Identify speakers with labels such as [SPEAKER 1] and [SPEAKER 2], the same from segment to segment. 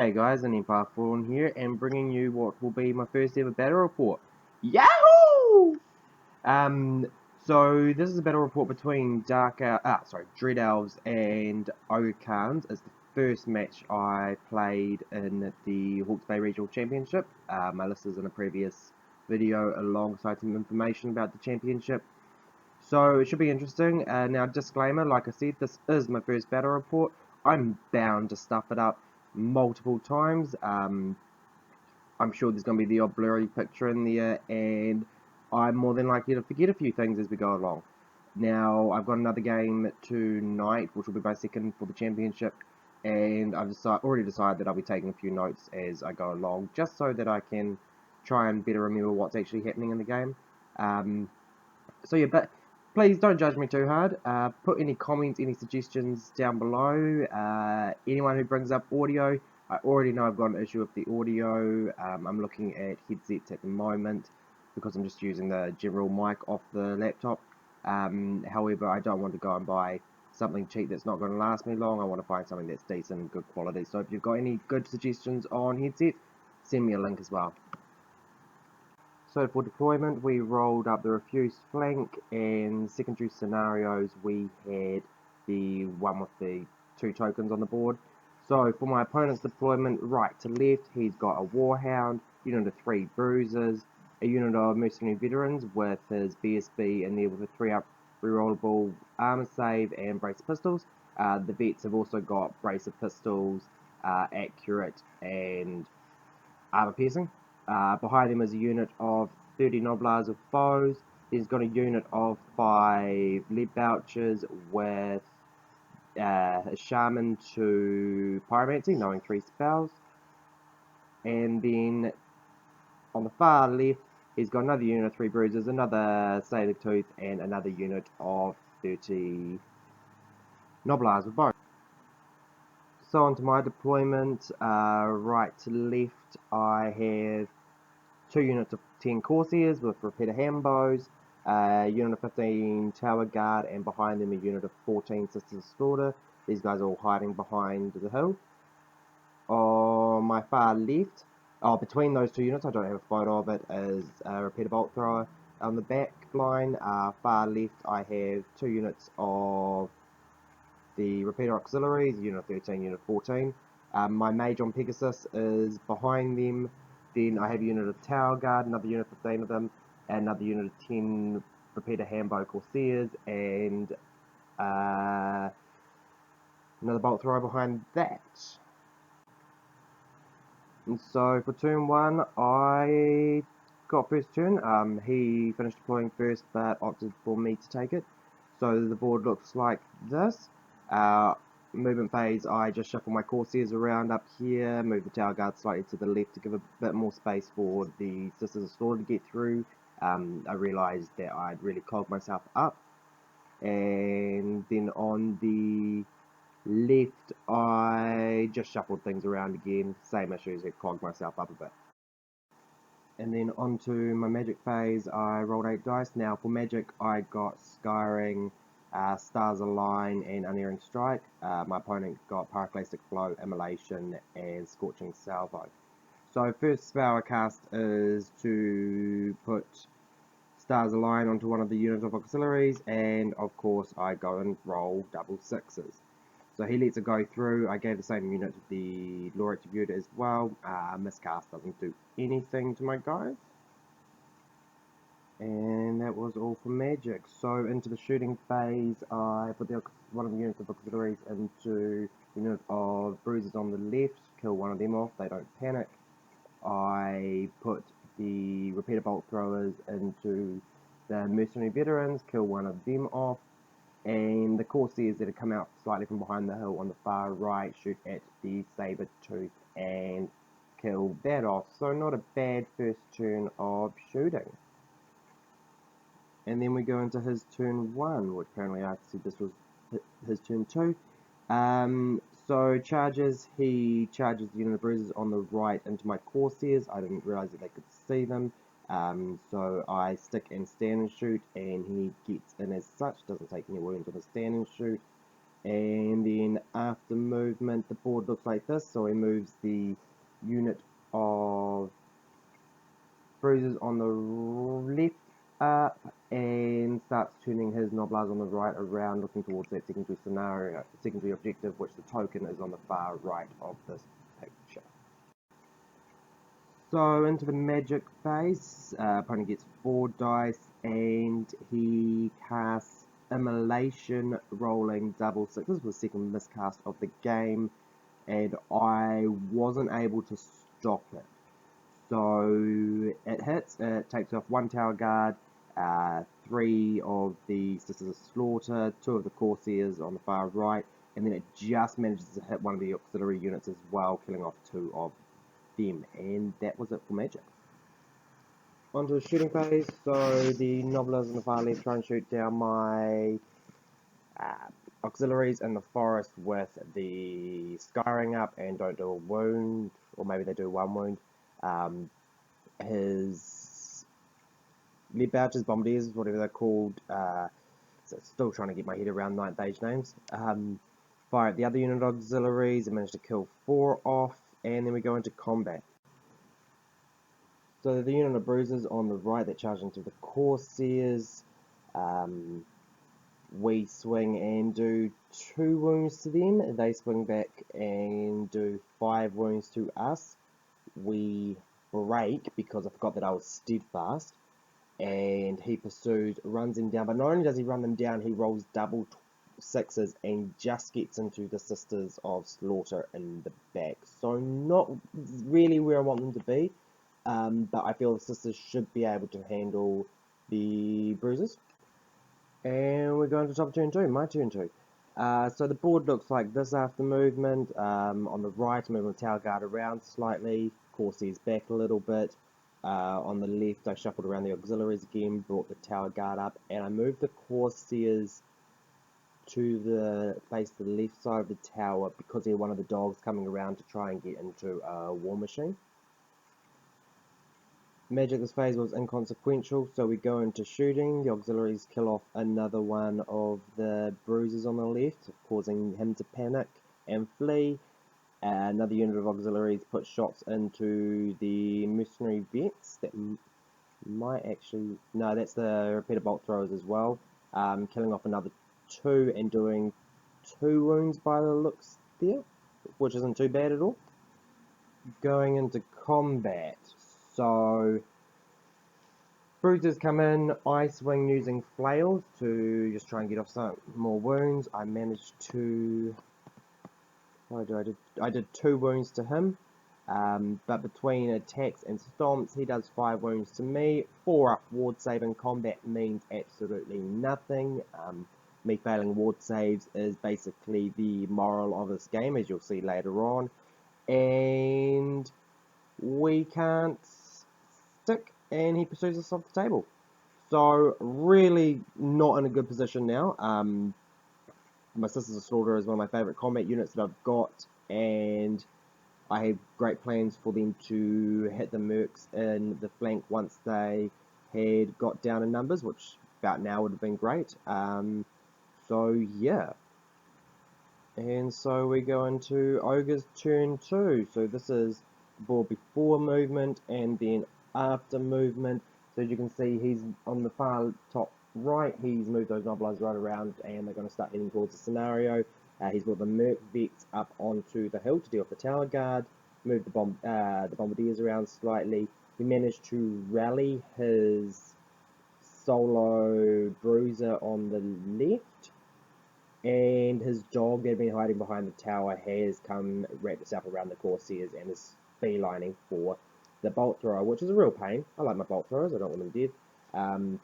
[SPEAKER 1] Hey guys, an Empire Fallen here, and bringing you what will be my first ever battle report. Yahoo! So this is a battle report between Dread Elves and Ogres. It's the first match I played in the Hawke's Bay Regional Championship. My list is in a previous video alongside some information about the championship. So it should be interesting. Now, disclaimer, like I said, this is my first battle report. I'm bound to stuff it up multiple times. I'm sure there's going to be the odd blurry picture in there, and I'm more than likely to forget a few things as we go along. Now, I've got another game tonight, which will be my second for the championship, and I've already decided that I'll be taking a few notes as I go along, just so that I can try and better remember what's actually happening in the game. So yeah, but please don't judge me too hard. Put any comments, any suggestions down below. Anyone who brings up audio, I already know I've got an issue with the audio. I'm looking at headsets at the moment because I'm just using the general mic off the laptop. However, I don't want to go and buy something cheap that's not going to last me long. I want to find something that's decent and good quality. So if you've got any good suggestions on headsets, send me a link as well. So for deployment, we rolled up the refused flank, and secondary scenarios, we had the one with the 2 tokens on the board. So for my opponent's deployment, right to left, he's got a Warhound, unit of 3 Bruisers, a unit of Mercenary Veterans with his BSB in there with a 3-up rerollable armor save and brace of pistols. The vets have also got brace of pistols, accurate, and armor piercing. Behind him is a unit of 30 Noblars of foes. He's got a unit of 5 lead vouchers with a shaman to pyromancy, knowing 3 spells. And then on the far left, he's got another unit of 3 bruisers, another saber tooth, and another unit of 30 Noblars with bow. So onto my deployment, right to left, I have 2 units of 10 Corsairs with repeater handbows, a unit of 15 Tower Guard, and behind them a unit of 14 Sisters of Slaughter. These guys are all hiding behind the hill. On my far left, between those 2 units, I don't have a photo of it, is a repeater bolt thrower. On the back line, far left, I have 2 units of the repeater auxiliaries, unit of 13, unit of 14. My mage on Pegasus is behind them. Then I have a unit of Tower Guard, another unit of 15 of them, and another unit of 10 repeater handbow Corsairs, and another bolt thrower behind that. And so for turn 1, I got first turn. He finished deploying first, but opted for me to take it. So the board looks like this. Movement phase, I just shuffle my Corsairs around up here, move the Tower Guard slightly to the left to give a bit more space for the Sisters of Slaughter to get through. I realised that I'd really clogged myself up. And then on the left, I just shuffled things around again, same issues, it clogged myself up a bit. And then onto my magic phase, I rolled 8 dice. Now for magic, I got Skyring, Stars Align, and Unerring Strike. My opponent got Pyroclastic Flow, Immolation, and Scorching Salvo. So first spell I cast is to put Stars Align onto one of the units of auxiliaries, and of course I go and roll double 6s. So he lets it go through. I gave the same unit to the Law Attribute as well. Miscast doesn't do anything to my guys. And that was all for magic. So into the shooting phase, I put one of the units of auxiliaries into the unit of bruisers on the left, kill one of them off, they don't panic. I put the repeater bolt throwers into the mercenary veterans, kill one of them off. And the Corsairs that have come out slightly from behind the hill on the far right shoot at the saber tooth and kill that off. So not a bad first turn of shooting. And then we go into his turn 1, which apparently I said this was his turn 2. So charges, he charges the unit of bruisers on the right into my Corsairs. I didn't realise that they could see them. So I stick and stand and shoot, and he gets in as such, doesn't take any wounds on a stand and shoot. And then after movement, the board looks like this. So he moves the unit of bruises on the left up and starts turning his Noblars on the right around, looking towards that secondary scenario, secondary objective, which the token is on the far right of this picture. So into the magic phase, opponent gets 4 dice and he casts Immolation, rolling double sixes with second miscast of the game, and I wasn't able to stop it. So it hits, it takes off 1 Tower Guard, 3 of the Sisters of Slaughter, 2 of the Corsairs on the far right, and then it just manages to hit one of the auxiliary units as well, killing off 2 of them, and that was it for magic. Onto the shooting phase. So the Nobblers on the far left try and shoot down my auxiliaries in the forest with the Skyring up and don't do a wound, or maybe they do 1 wound. His lead pouches, bombardiers, whatever they're called, so still trying to get my head around 9th age names. Fire at the other unit auxiliaries and manage to kill 4 off, and then we go into combat. So the unit of bruisers on the right that charge into the Corsairs, we swing and do 2 wounds to them. They swing back and do 5 wounds to us. We break because I forgot that I was steadfast, and he pursues, runs him down, but not only does he run them down, he rolls double 6s and just gets into the Sisters of Slaughter in the back. So not really where I want them to be. But I feel the Sisters should be able to handle the bruises. And we're going to top turn 2, my turn 2. So the board looks like this after movement. On the right, moving the Tower Guard around slightly, Corsairs back a little bit. On the left, I shuffled around the auxiliaries again, brought the Tower Guard up, and I moved the Corsairs to face the left side of the tower because they're one of the dogs coming around to try and get into a war machine. Magic this phase was inconsequential, so we go into shooting. The auxiliaries kill off another one of the bruisers on the left, causing him to panic and flee. Another unit of auxiliaries put shots into the mercenary vets. That might actually... no, that's the repeater bolt throwers as well. Killing off another 2 and doing 2 wounds by the looks there, which isn't too bad at all. Going into combat. So, bruisers come in, I swing using flails to just try and get off some more wounds. I managed to... I did 2 wounds to him, but between attacks and stomps, he does 5 wounds to me. 4 up ward save in combat means absolutely nothing. Me failing ward saves is basically the moral of this game, as you'll see later on. And we can't stick, and he pursues us off the table. So really not in a good position now. My Sisters of Slaughter is one of my favourite combat units that I've got, and I have great plans for them to hit the mercs in the flank once they had got down in numbers, which about now would have been great. So yeah. And so we go into Ogres turn 2. So this is the board before movement and then after movement. So as you can see, he's on the far top right. He's moved those Nobblers right around and they're going to start heading towards the scenario. He's brought the Merc Vets up onto the hill to deal with the Tower Guard. Moved the Bombardiers around slightly. He managed to rally his solo Bruiser on the left. And his dog that had been hiding behind the tower has come, wrapped itself around the Corsairs and is beelining for the bolt thrower, which is a real pain. I like my bolt throwers, I don't want them dead.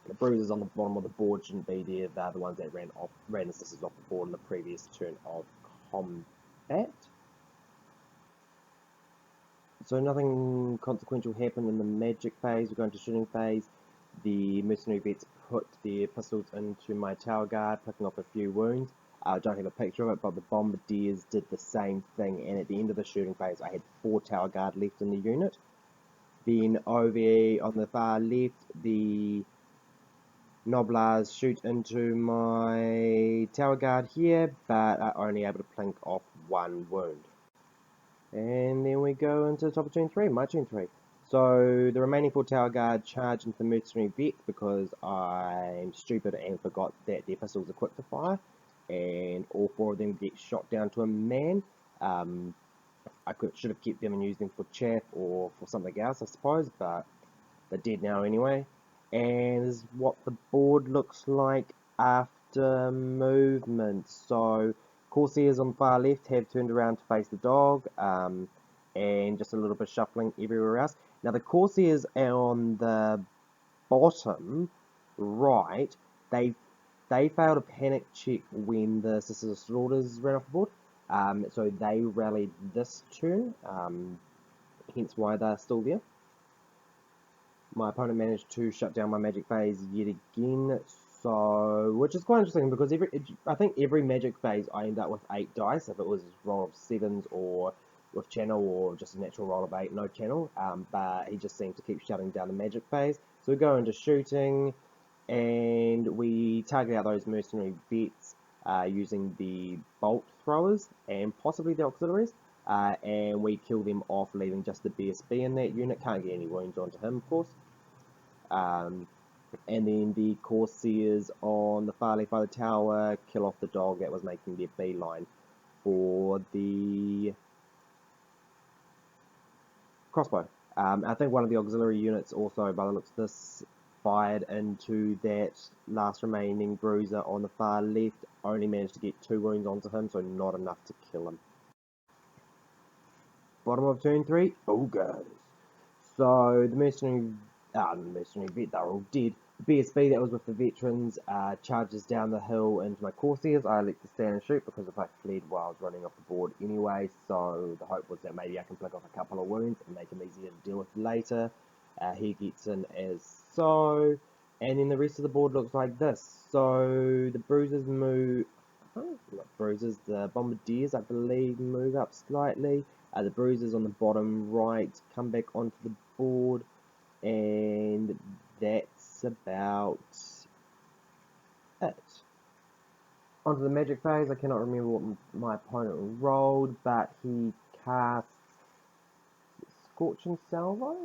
[SPEAKER 1] The bruisers on the bottom of the board shouldn't be there. They're the ones that ran the Sisters off the board in the previous turn of combat. So nothing consequential happened in the magic phase. We're going to shooting phase. The mercenary vets put their pistols into my Tower Guard, picking up a few wounds. I don't have a picture of it, but the Bombardiers did the same thing, and at the end of the shooting phase, I had 4 Tower Guard left in the unit. Then over on the far left, the Noblars shoot into my tower guard here, but are only able to plink off 1 wound. And then we go into the top of turn 3, my turn 3. So the remaining 4 tower guard charge into the mercenary vet because I'm stupid and forgot that their pistols are quick to fire, and all 4 of them get shot down to a man. Should have kept them and used them for chaff or for something else, I suppose, but they're dead now anyway. And this is what the board looks like after movement. So Corsairs on the far left have turned around to face the dog, and just a little bit of shuffling everywhere else. Now the Corsairs on the bottom right, they failed a panic check when the Sisters of Slaughters ran off the board. So they rallied this turn, hence why they're still there. My opponent managed to shut down my magic phase yet again, so which is quite interesting because I think every magic phase I end up with 8 dice if it was a roll of 7s or with channel or just a natural roll of 8, no channel, but he just seemed to keep shutting down the magic phase. So we go into shooting and we target out those mercenary vets using the bolt throwers and possibly the auxiliaries. And we kill them off, leaving just the BSB in that unit. Can't get any wounds onto him, of course. And then the Corsairs on the far left by the tower kill off the dog that was making their beeline for the crossbow. I think one of the auxiliary units also, by the looks of this, fired into that last remaining bruiser on the far left. Only managed to get 2 wounds onto him, so not enough to kill him. Bottom of turn 3, Ogres. So the mercenary vet, they're all dead. The BSB that was with the veterans charges down the hill into my Corsairs. I elect to stand and shoot because if I fled while I was running off the board anyway, so the hope was that maybe I can pick off a couple of wounds and make them easier to deal with later. He gets in as so, and then the rest of the board looks like this. So the bruisers move, not bruisers, the bombardiers I believe move up slightly. The bruisers on the bottom right come back onto the board, and that's about it. Onto the magic phase, I cannot remember what my opponent rolled, but he casts Scorching Salvo?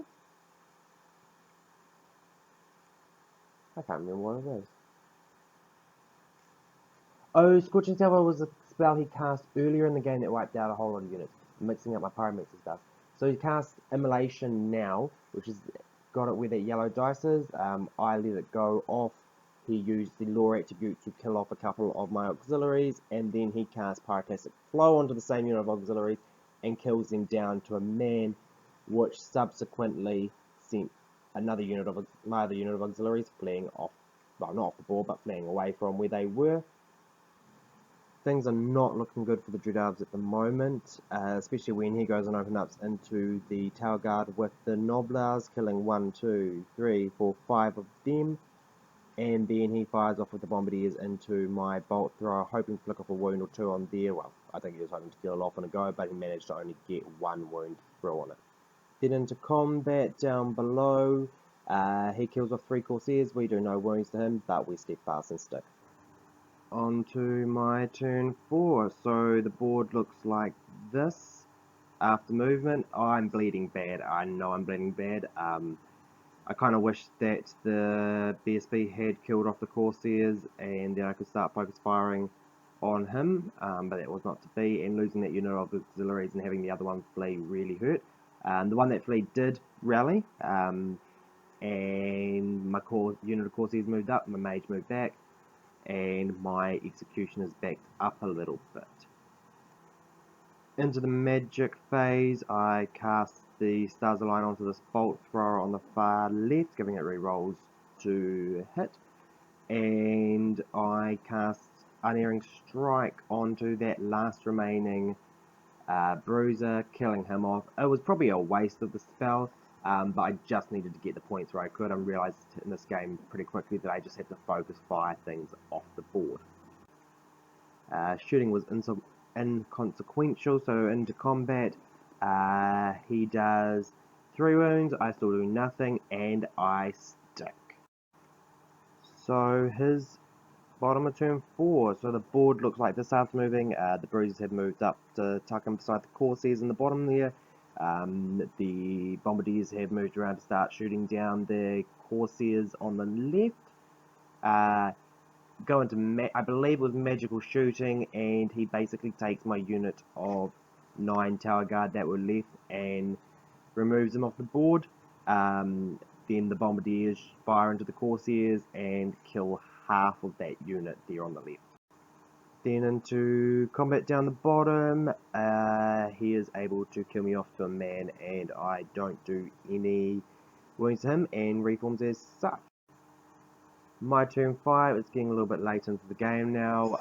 [SPEAKER 1] I can't remember what it is. Oh, Scorching Salvo was a spell he cast earlier in the game that wiped out a whole lot of units, mixing up my Pyromancer stuff. So he casts Immolation now, which has got it where that yellow dice is. I let it go off. He used the lore attribute to kill off a couple of my auxiliaries, and then he casts Pyroclastic Flow onto the same unit of auxiliaries and kills them down to a man, which subsequently sent another unit of my other unit of auxiliaries fleeing off, well, not off the board, but fleeing away from where they were. Things are not looking good for the Dread Elves at the moment, especially when he goes and opens up into the Tower Guard with the Noblars, killing 1, 2, 3, 4, 5 of them, and then he fires off with the Bombardiers into my Bolt Thrower, hoping to flick off a wound or 2 on there. Well, I think he was hoping to kill it off on a go, but he managed to only get 1 wound through on it. Then into combat down below, he kills off 3 Corsairs. We do no wounds to him, but we step fast and stick. On to my turn 4. So the board looks like this. After movement, I'm bleeding bad. I know I'm bleeding bad. I kind of wish that the BSB had killed off the Corsairs and then I could start focus firing on him, but that was not to be, and losing that unit of auxiliaries and having the other one flee really hurt. The one that fled did rally, and my unit of Corsairs moved up, my mage moved back, and my executioners backed up a little bit. Into the magic phase, I cast the Stars Align onto this Bolt Thrower on the far left, giving it rerolls to hit, and I cast Unerring Strike onto that last remaining Bruiser, killing him off. It was probably a waste of the spell, but I just needed to get the points where I could. I realised in this game pretty quickly that I just had to focus fire things off the board. Shooting was inconsequential, so into combat, he does 3 wounds, I still do nothing, and I stick. So his bottom of turn 4. So the board looks like this after moving. The Bruisers have moved up to tuck in beside the Corsairs in the bottom there. The Bombardiers have moved around to start shooting down the Corsairs on the left. Go into, I believe it was magical shooting, and he basically takes my unit of 9 tower guard that were left and removes them off the board. Then the Bombardiers fire into the Corsairs and kill half of that unit there on the left. Then into combat down the bottom, he is able to kill me off to a man, and I don't do any wounds to him, and reforms as such. My turn 5, it's getting a little bit late into the game now,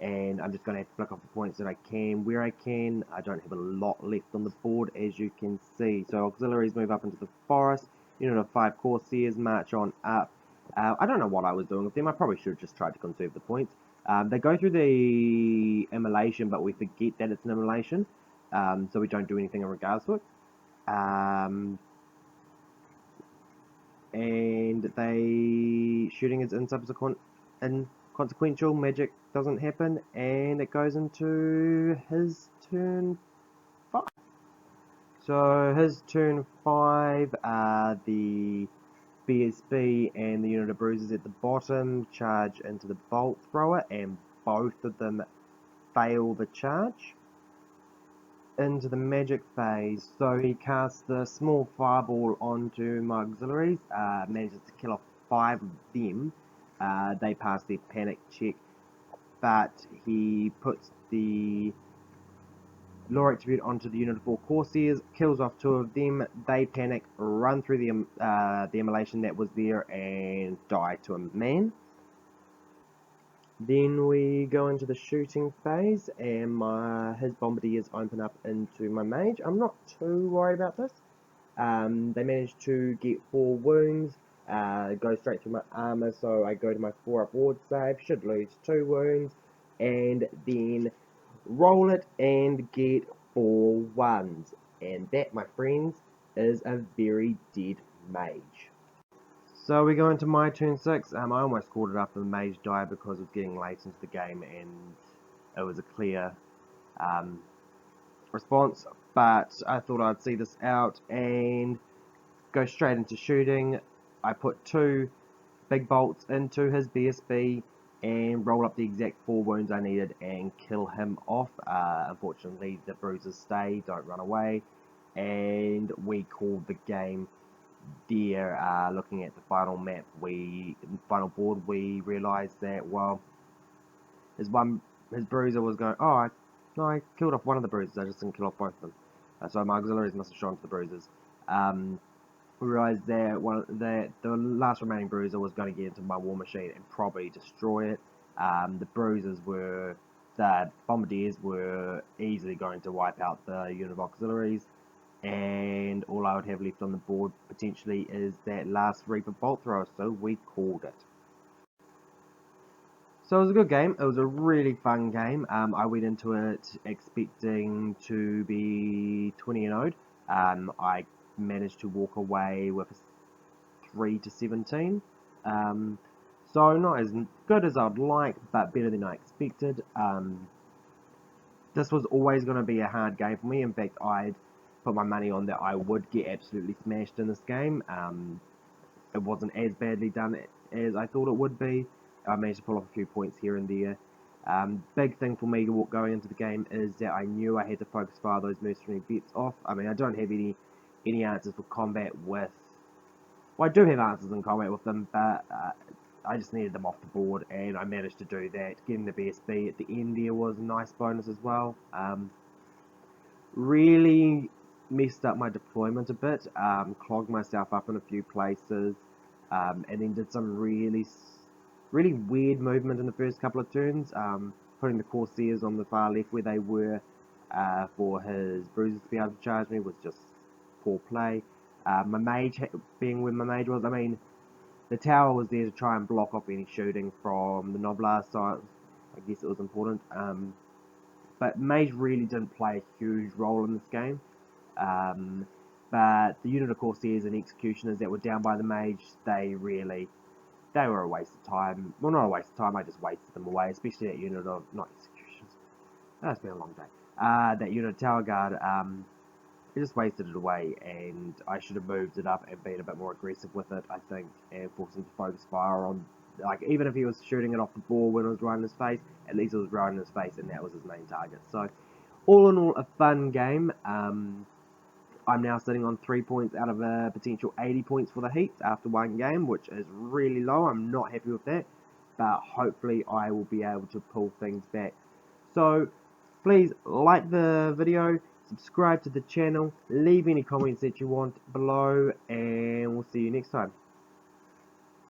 [SPEAKER 1] and I'm just going to have to flick off the points that I can where I can. I don't have a lot left on the board, as you can see. So auxiliaries move up into the forest, unit of 5 Corsairs march on up. I don't know what I was doing with them. I probably should have just tried to conserve the points. They go through the immolation, but we forget that it's an immolation, so we don't do anything in regards to it. And they shooting is inconsequential, magic doesn't happen, and it goes into his turn 5. So his turn 5, the BSB and the unit of bruisers at the bottom charge into the bolt thrower, and both of them fail the charge into the magic phase. So he casts the small fireball onto my auxiliaries, manages to kill off 5 of them. They pass their panic check, but he puts the law attribute onto the unit of 4 Corsairs, kills off 2 of them. They panic, run through the immolation that was there, and die to a man. Then we go into the shooting phase, and his bombardiers open up into my mage. I'm not too worried about this. They managed to get 4 wounds, go straight through my armor, so I go to my 4-up ward save, should lose 2 wounds, and then roll it and get 4 ones. And that, my friends, is a very dead mage. So we go into my turn 6. I almost called it after the mage died because it was getting late into the game and it was a clear response, but I thought I'd see this out and go straight into shooting. I put 2 big bolts into his BSB and roll up the exact 4 wounds I needed and kill him off. Unfortunately, the bruisers stay, don't run away, and we called the game there. Looking at the final map, final board, we realised that, well, his bruiser was going, oh, I killed off one of the bruisers, I just didn't kill off both of them. So my auxiliaries must have shone to the bruisers. We realised that the last remaining bruiser was going to get into my war machine and probably destroy it. The bombardiers were easily going to wipe out the unit of auxiliaries, and all I would have left on the board potentially is that last Reaper bolt thrower, so we called it. So it was a good game. It was a really fun game. I went into it expecting to be 20-0. I managed to walk away with 3-17. So not as good as I'd like, but better than I expected. This was always going to be a hard game for me. In fact, I'd put my money on that I would get absolutely smashed in this game. It wasn't as badly done as I thought it would be. I managed to pull off a few points here and there. Big thing for me going into the game is that I knew I had to focus fire those mercenary vets off. I mean, I don't have any answers for combat with... Well, I do have answers in combat with them, but I just needed them off the board, and I managed to do that. Getting the BSB at the end there was a nice bonus as well. Really messed up my deployment a bit, clogged myself up in a few places, and then did some really weird movement in the first couple of turns, putting the Corsairs on the far left where they were for his bruisers to be able to charge me was just poor play. My mage being where my mage was, I mean, the tower was there to try and block off any shooting from the Noblars, so I guess it was important. But mage really didn't play a huge role in this game. But the unit of Corsairs and Executioners that were down by the mage, they really they were a waste of time. Well, not a waste of time, I just wasted them away, especially that unit of, not executions. That's been a long day. That unit of Tower Guard, I just wasted it away, and I should have moved it up and been a bit more aggressive with it, I think, and forced him to focus fire on, like, even if he was shooting it off the ball when it was right in his face, at least it was right in his face, and that was his main target. So, all in all, a fun game. I'm now sitting on 3 points out of a potential 80 points for the Heat after one game, which is really low. I'm not happy with that, but hopefully I will be able to pull things back. So, please like the video, subscribe to the channel, leave any comments that you want below, and we'll see you next time.